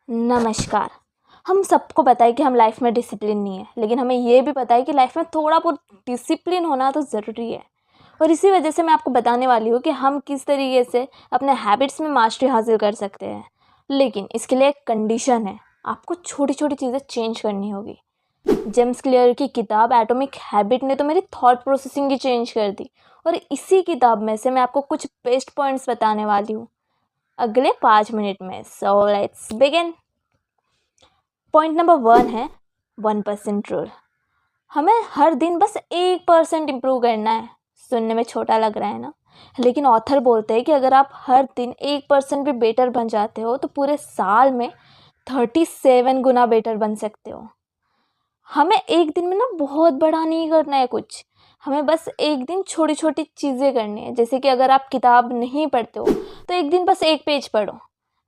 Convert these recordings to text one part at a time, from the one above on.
नमस्कार। हम सबको पता है कि हम लाइफ में डिसिप्लिन नहीं है, लेकिन हमें ये भी पता है कि लाइफ में थोड़ा बहुत डिसिप्लिन होना तो ज़रूरी है। और इसी वजह से मैं आपको बताने वाली हूँ कि हम किस तरीके से अपने हैबिट्स में मास्टरी हासिल कर सकते हैं। लेकिन इसके लिए एक कंडीशन है, आपको छोटी छोटी चीज़ें चेंज करनी होगी। जेम्स क्लियर की किताब एटॉमिक हैबिट ने तो मेरी थॉट प्रोसेसिंग ही चेंज कर दी। और इसी किताब में से मैं आपको कुछ बेस्ट पॉइंट्स बताने वाली हूँ अगले 5 मिनट में। So let's begin. Point number 1 है 1% रूल। हमें हर दिन बस 1% इम्प्रूव करना है। सुनने में छोटा लग रहा है ना, लेकिन ऑथर बोलते हैं कि अगर आप हर दिन 1% भी बेटर बन जाते हो तो पूरे साल में 37 गुना बेटर बन सकते हो। हमें एक दिन में ना बहुत बड़ा नहीं करना है कुछ, हमें बस एक दिन छोटी छोटी चीज़ें करनी है। जैसे कि अगर आप किताब नहीं पढ़ते हो तो एक दिन बस एक पेज पढ़ो।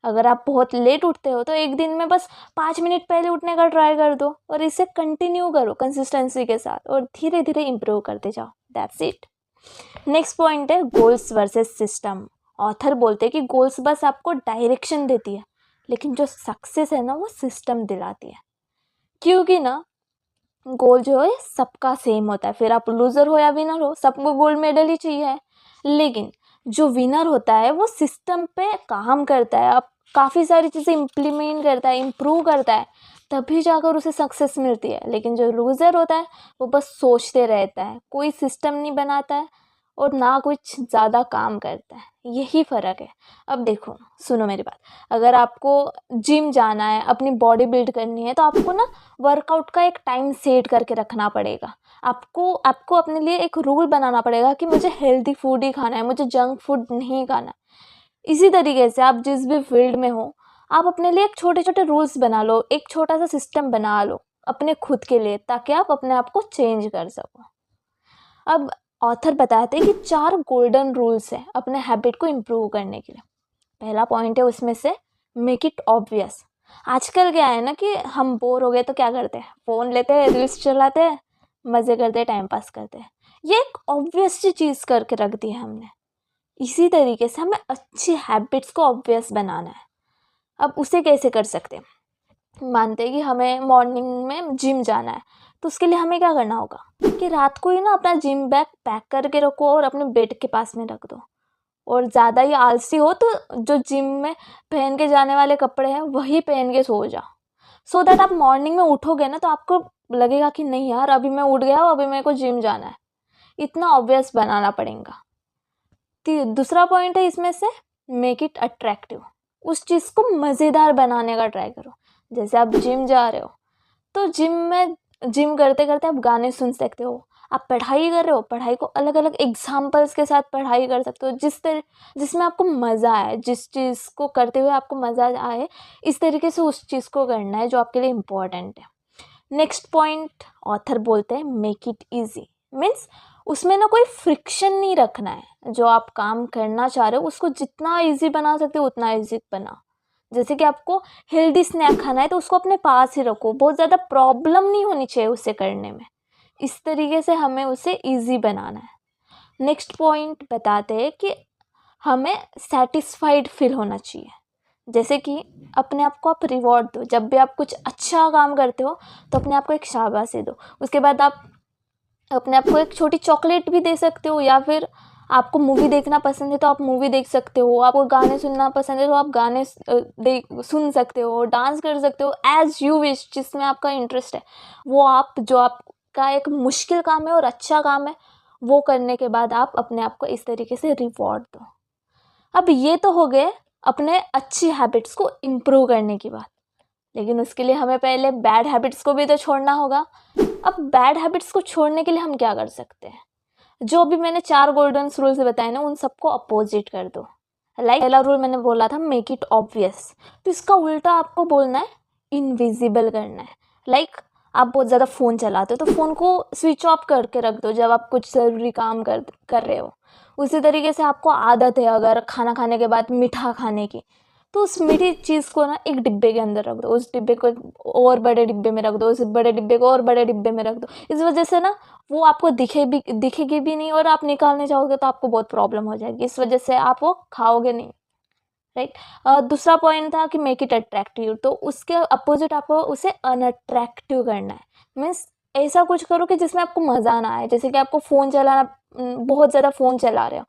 अगर आप बहुत लेट उठते हो तो एक दिन में बस 5 मिनट पहले उठने का ट्राई कर दो और इसे कंटिन्यू करो कंसिस्टेंसी के साथ और धीरे धीरे इम्प्रूव करते जाओ। That's it. नेक्स्ट पॉइंट है गोल्स वर्सेस सिस्टम। ऑथर बोलते हैं कि गोल्स बस आपको डायरेक्शन देती है, लेकिन जो सक्सेस है ना वो सिस्टम दिलाती है। क्योंकि ना गोल जो है सबका सेम होता है, फिर आप लूज़र हो या विनर हो सबको गोल्ड मेडल ही चाहिए। लेकिन जो विनर होता है वो सिस्टम पे काम करता है, अब काफ़ी सारी चीज़ें इम्प्लीमेंट करता है, इम्प्रूव करता है, तभी जाकर उसे सक्सेस मिलती है। लेकिन जो लूज़र होता है वो बस सोचते रहता है, कोई सिस्टम नहीं बनाता है और ना कुछ ज़्यादा काम करता है। यही फ़र्क है। अब देखो, सुनो मेरी बात। अगर आपको जिम जाना है, अपनी बॉडी बिल्ड करनी है, तो आपको ना वर्कआउट का एक टाइम सेट करके रखना पड़ेगा। आपको आपको अपने लिए एक रूल बनाना पड़ेगा कि मुझे हेल्दी फूड ही खाना है, मुझे जंक फूड नहीं खाना। इसी तरीके से आप जिस भी फील्ड में हो, आप अपने लिए एक छोटे छोटे रूल्स बना लो, एक छोटा सा सिस्टम बना लो अपने खुद के लिए, ताकि आप अपने आप को चेंज कर सको। अब ऑथर बताते हैं कि 4 गोल्डन रूल्स हैं अपने हैबिट को इम्प्रूव करने के लिए। पहला पॉइंट है उसमें से मेक इट ऑब्वियस। आजकल क्या है ना कि हम बोर हो गए तो क्या करते हैं, फ़ोन लेते हैं, रील्स चलाते हैं, मज़े करते हैं, टाइम पास करते हैं। ये एक ऑब्वियस सी चीज़ करके रख दी है हमने। इसी तरीके से हमें अच्छी हैबिट्स को ऑब्वियस बनाना है। अब उसे कैसे कर सकते हैं? मानते हैं कि हमें मॉर्निंग में जिम जाना है, तो उसके लिए हमें क्या करना होगा कि रात को ही ना अपना जिम बैग पैक करके रखो और अपने बेड के पास में रख दो। और ज़्यादा ही आलसी हो तो जो जिम में पहन के जाने वाले कपड़े हैं वही पहन के सो जाओ। सो दैट आप मॉर्निंग में उठोगे ना तो आपको लगेगा कि नहीं यार, अभी मैं उठ गया हूँ, अभी मेरे को जिम जाना है। इतना ऑब्वियस बनाना पड़ेगा। दूसरा पॉइंट है इसमें से मेक इट अट्रैक्टिव। उस चीज़ को मज़ेदार बनाने का ट्राई करो। जैसे आप जिम जा रहे हो तो जिम करते करते आप गाने सुन सकते हो। आप पढ़ाई कर रहे हो, पढ़ाई को अलग अलग एग्जाम्पल्स के साथ पढ़ाई कर सकते हो, जिसमें आपको मज़ा आए, जिस चीज़ को करते हुए आपको मज़ा आए, इस तरीके से उस चीज़ को करना है जो आपके लिए इम्पोर्टेंट है। नेक्स्ट पॉइंट ऑथर बोलते हैं मेक इट ईजी। मीन्स उसमें ना कोई फ्रिक्शन नहीं रखना है। जो आप काम करना चाह रहे हो उसको जितना ईजी बना सकते हो उतना ईजी बनाओ। जैसे कि आपको हेल्दी स्नैक खाना है तो उसको अपने पास ही रखो, बहुत ज़्यादा प्रॉब्लम नहीं होनी चाहिए उसे करने में। इस तरीके से हमें उसे ईजी बनाना है। नेक्स्ट पॉइंट बताते हैं कि हमें सेटिस्फाइड फील होना चाहिए। जैसे कि अपने आप को आप रिवॉर्ड दो। जब भी आप कुछ अच्छा काम करते हो तो अपने आप को एक शाबाशी दो। उसके बाद आप अपने आप को एक छोटी चॉकलेट भी दे सकते हो, या फिर आपको मूवी देखना पसंद है तो आप मूवी देख सकते हो, आपको गाने सुनना पसंद है तो आप गाने सुन सकते हो, डांस कर सकते हो, एज यू विश। जिसमें आपका इंटरेस्ट है वो आप, जो आपका एक मुश्किल काम है और अच्छा काम है, वो करने के बाद आप अपने आप को इस तरीके से रिवॉर्ड दो। अब ये तो हो गए अपने अच्छी हैबिट्स को इम्प्रूव करने की बात, लेकिन उसके लिए हमें पहले बैड हैबिट्स को भी तो छोड़ना होगा। अब बैड हैबिट्स को छोड़ने के लिए हम क्या कर सकते हैं? जो भी मैंने 4 गोल्डन रूल्स बताए ना, उन सबको अपोजिट कर दो। पहला रूल मैंने बोला था मेक इट ऑब्वियस, तो इसका उल्टा आपको बोलना है इनविजिबल करना है। आप बहुत ज़्यादा फ़ोन चलाते हो तो फ़ोन को स्विच ऑफ करके रख दो जब आप कुछ ज़रूरी काम कर रहे हो। उसी तरीके से आपको आदत है अगर खाना खाने के बाद मीठा खाने की, तो उस मीठी चीज़ को ना एक डिब्बे के अंदर रख दो, उस डिब्बे को और बड़े डिब्बे में रख दो, उस बड़े डिब्बे को और बड़े डिब्बे में रख दो। इस वजह से ना वो आपको दिखेगी भी नहीं, और आप निकालने जाओगे तो आपको बहुत प्रॉब्लम हो जाएगी। इस वजह से आप वो खाओगे नहीं। राइट। दूसरा पॉइंट था कि मेक इट अट्रैक्टिव, तो उसके अपोजिट आपको उसे अनअट्रैक्टिव करना है। मीन्स ऐसा कुछ करो कि जिसमें आपको मज़ा ना आए। जैसे कि आपको फ़ोन चलाना, बहुत ज़्यादा फ़ोन चला रहे हो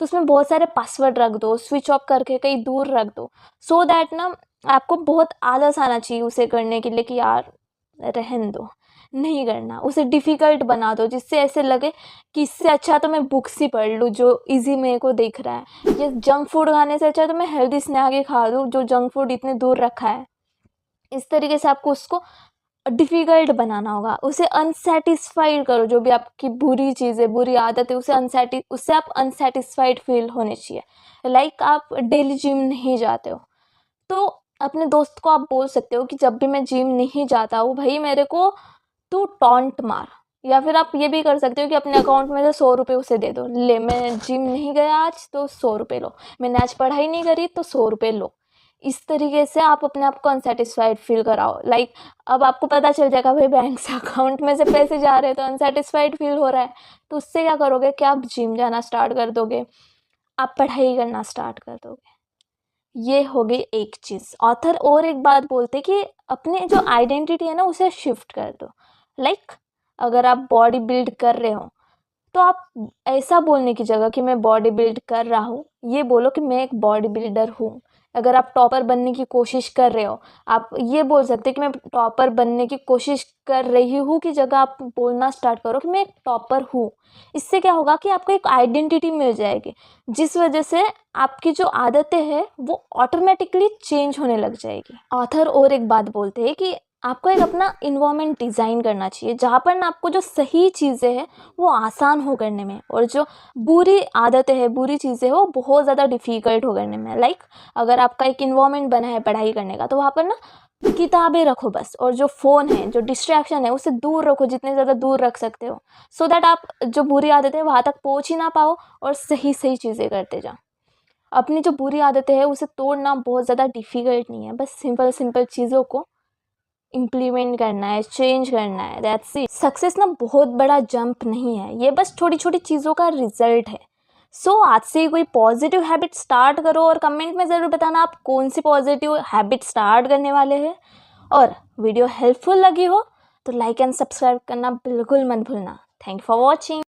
तो उसमें बहुत सारे पासवर्ड रख दो, स्विच ऑफ करके कहीं दूर रख दो, सो दैट ना आपको बहुत आलस आना चाहिए उसे करने के लिए कि यार रहने दो, नहीं करना। उसे डिफ़िकल्ट बना दो जिससे ऐसे लगे कि इससे अच्छा तो मैं बुक्स ही पढ़ लूँ जो इजी मेरे को दिख रहा है, ये जंक फूड खाने से अच्छा तो मैं हेल्दी स्नैक ही खा लूँ जो जंक फूड इतने दूर रखा है। इस तरीके से आपको उसको डिफ़िकल्ट बनाना होगा, उसे अनसैटिस्फाइड करो। जो भी आपकी बुरी चीज़ है, बुरी आदत है, उससे आप अनसैटिस्फाइड फील होने चाहिए। लाइक आप डेली जिम नहीं जाते हो तो अपने दोस्त को आप बोल सकते हो कि जब भी मैं जिम नहीं जाता हूँ भाई मेरे को तू टॉन्ट मार। या फिर आप ये भी कर सकते हो कि अपने अकाउंट में से 100 रुपये उसे दे दो, ले मैं जिम नहीं गया आज तो 100 रुपये लो, मैंने आज पढ़ाई नहीं करी तो 100 रुपये लो। इस तरीके से आप अपने आप को अनसेटिस्फाइड फील कराओ। लाइक अब आपको पता चल जाएगा भाई बैंक से अकाउंट में से पैसे जा रहे हैं तो अनसेटिस्फाइड फील हो रहा है, तो उससे क्या करोगे कि आप जिम जाना स्टार्ट कर दोगे, आप पढ़ाई करना स्टार्ट कर दोगे। ये हो गई एक चीज़। ऑथर और एक बात बोलते कि अपने जो आइडेंटिटी है ना उसे शिफ्ट कर दो। लाइक अगर आप बॉडी बिल्ड कर रहे हो तो आप ऐसा बोलने की जगह कि मैं बॉडी बिल्ड कर रहा हूँ, ये बोलो कि मैं एक बॉडी बिल्डर हूँ। अगर आप टॉपर बनने की कोशिश कर रहे हो, आप ये बोल सकते हैं कि मैं टॉपर बनने की कोशिश कर रही हूँ की जगह आप बोलना स्टार्ट करो कि मैं एक टॉपर हूँ। इससे क्या होगा कि आपको एक आइडेंटिटी मिल जाएगी जिस वजह से आपकी जो आदतें हैं वो ऑटोमेटिकली चेंज होने लग जाएगी। ऑथर और एक बात बोलते हैं कि आपको एक अपना इन्वायरमेंट डिज़ाइन करना चाहिए जहाँ पर ना आपको जो सही चीज़ें हैं वो आसान हो करने में, और जो बुरी आदतें हैं, बुरी चीज़ें हो बहुत ज़्यादा डिफ़िकल्ट हो करने में। लाइक अगर आपका एक इन्वायरमेंट बना है पढ़ाई करने का तो वहाँ पर ना किताबें रखो बस, और जो फ़ोन है, जो डिस्ट्रैक्शन है उसे दूर रखो, जितने ज़्यादा दूर रख सकते हो, सो दैट आप जो बुरी आदतें हैं वहाँ तक पहुँच ही ना पाओ और सही सही चीज़ें करते जाओ। अपनी जो बुरी आदतें हैं उसे तोड़ना बहुत ज़्यादा डिफ़िकल्ट नहीं है, बस सिंपल सिंपल चीज़ों को इम्प्लीमेंट करना है, चेंज करना है, दैट्स इट। सक्सेस ना बहुत बड़ा जंप नहीं है, ये बस छोटी छोटी चीज़ों का रिजल्ट है। सो आज से ही कोई पॉजिटिव हैबिट स्टार्ट करो और कमेंट में ज़रूर बताना आप कौन सी पॉजिटिव हैबिट स्टार्ट करने वाले हैं। और वीडियो हेल्पफुल लगी हो तो लाइक एंड सब्सक्राइब करना बिल्कुल मत भूलना। Thank you for watching.